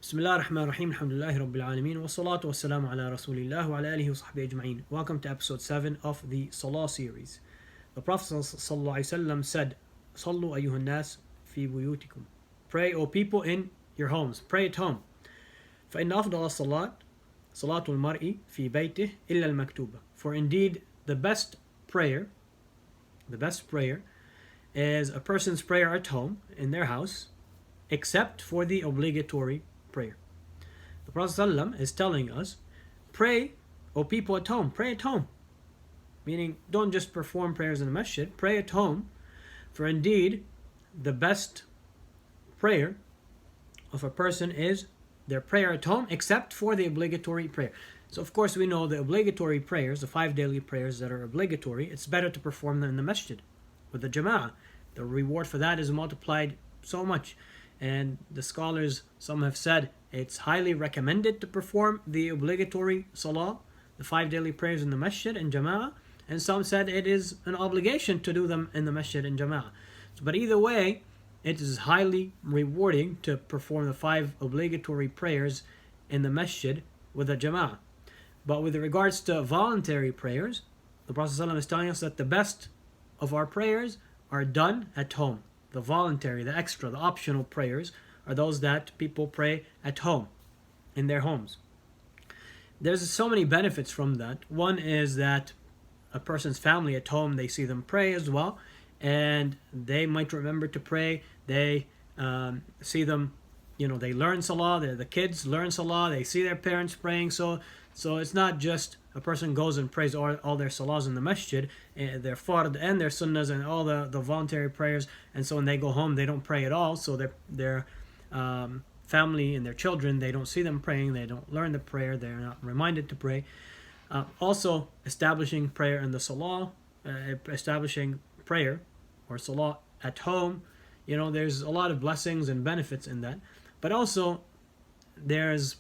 Bismillah ar-Rahman ar-Rahim, alhamdulillahi rabbil alameen, wa salatu wa salamu ala rasulillah wa ala alihi wa sahbihi ajma'in. Welcome to episode 7 of the Salah series. The Prophet ﷺ said, Sallu ayyuhan nas fi buyutikum. Pray, O people, in your homes. Pray at home. فإن أفضل الصلاة صلاة المرء في بيته إلا المكتوبة. For indeed, the best prayer is a person's prayer at home, in their house, except for the obligatory prayer. The Prophet ﷺ is telling us, pray, O people at home, pray at home. Meaning, don't just perform prayers in the masjid, pray at home. For indeed, the best prayer of a person is their prayer at home, except for the obligatory prayer. So of course we know the obligatory prayers, the 5 daily prayers that are obligatory, it's better to perform them in the masjid with the jama'ah. The reward for that is multiplied so much. And the scholars, some have said it's highly recommended to perform the obligatory salah, the 5 daily prayers in the masjid and jama'ah, and some said it is an obligation to do them in the masjid and jama'ah. But either way, it is highly rewarding to perform the 5 obligatory prayers in the masjid with a jama'ah. But with regards to voluntary prayers, the Prophet ﷺ is telling us that the best of our prayers are done at home. The voluntary, the extra, the optional prayers are those that people pray at home, in their homes. There's so many benefits from that. One is that a person's family at home, they see them pray as well, and they might remember to pray. They see them, they learn Salah, the kids learn Salah, they see their parents praying. So it's not just a person goes and prays all their salahs in the masjid, their fard and their sunnahs and all the voluntary prayers, and so when they go home they don't pray at all. So their family and their children, they don't see them praying, they don't learn the prayer, they're not reminded to pray. Also, establishing prayer in the salah, establishing prayer or salah at home, there's a lot of blessings and benefits in that. But also, there's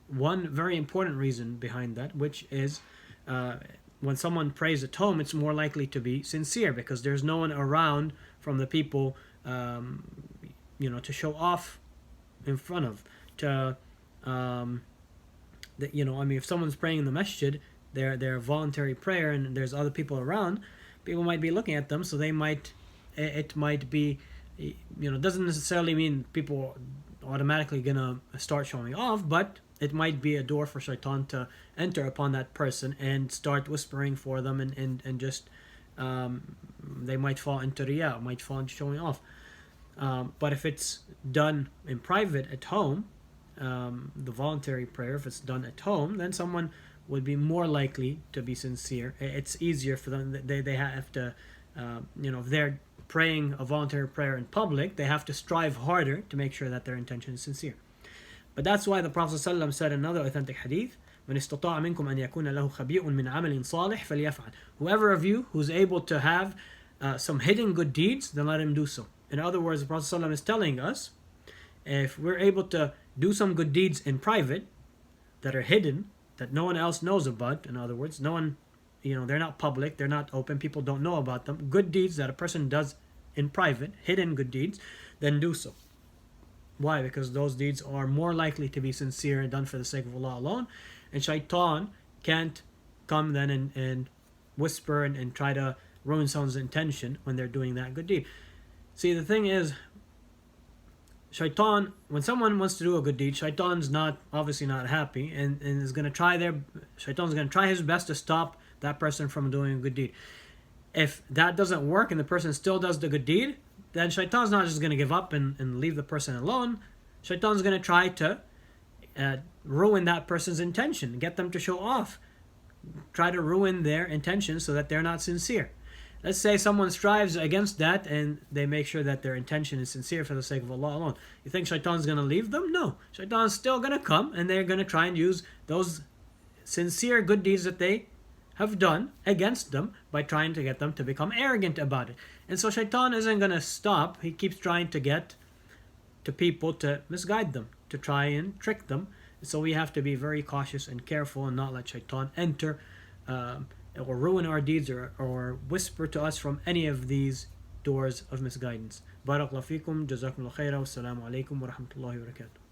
one very important reason behind that, which is when someone prays at home, it's more likely to be sincere because there's no one around from the people, to show off in front of. If someone's praying in the masjid, their voluntary prayer, and there's other people around, people might be looking at them, so it might be, doesn't necessarily mean people automatically gonna start showing off, but it might be a door for shaitan to enter upon that person and start whispering for them and just they might fall into riyah, might fall into showing off. But if it's done in private at home, the voluntary prayer, if it's done at home, then someone would be more likely to be sincere. It's easier for them. They have to, if they're praying a voluntary prayer in public, they have to strive harder to make sure that their intention is sincere. But that's why the Prophet ﷺ said in another authentic hadith, من استطاع منكم أن يكون له خبيء من عمل صالح فليفعل. Whoever of you who's able to have some hidden good deeds, then let him do so. In other words, the Prophet ﷺ is telling us, if we're able to do some good deeds in private that are hidden, that no one else knows about, in other words, no one, they're not public, they're not open, people don't know about them, good deeds that a person does in private, hidden good deeds, then do so. Why? Because those deeds are more likely to be sincere and done for the sake of Allah alone, and shaitan can't come then and whisper and try to ruin someone's intention when they're doing that good deed. See, the thing is, shaitan, when someone wants to do a good deed, shaitan's obviously not happy and is going to shaitan's going to try his best to stop that person from doing a good deed. If that doesn't work and the person still does the good deed, then shaitan's not just going to give up and leave the person alone. Shaitan's going to try to ruin that person's intention, get them to show off, try to ruin their intention so that they're not sincere. Let's say someone strives against that and they make sure that their intention is sincere for the sake of Allah alone. You think shaitan's going to leave them? No. Shaitan's still going to come and they're going to try and use those sincere good deeds that they have done against them by trying to get them to become arrogant about it. And so shaitan isn't going to stop. He keeps trying to get to people to misguide them, to try and trick them. So we have to be very cautious and careful and not let shaitan enter or ruin our deeds or whisper to us from any of these doors of misguidance. Barakallahu fikum, jazakumullah khaira, wassalamu alaikum wa rahmatullahi wa barakatuh.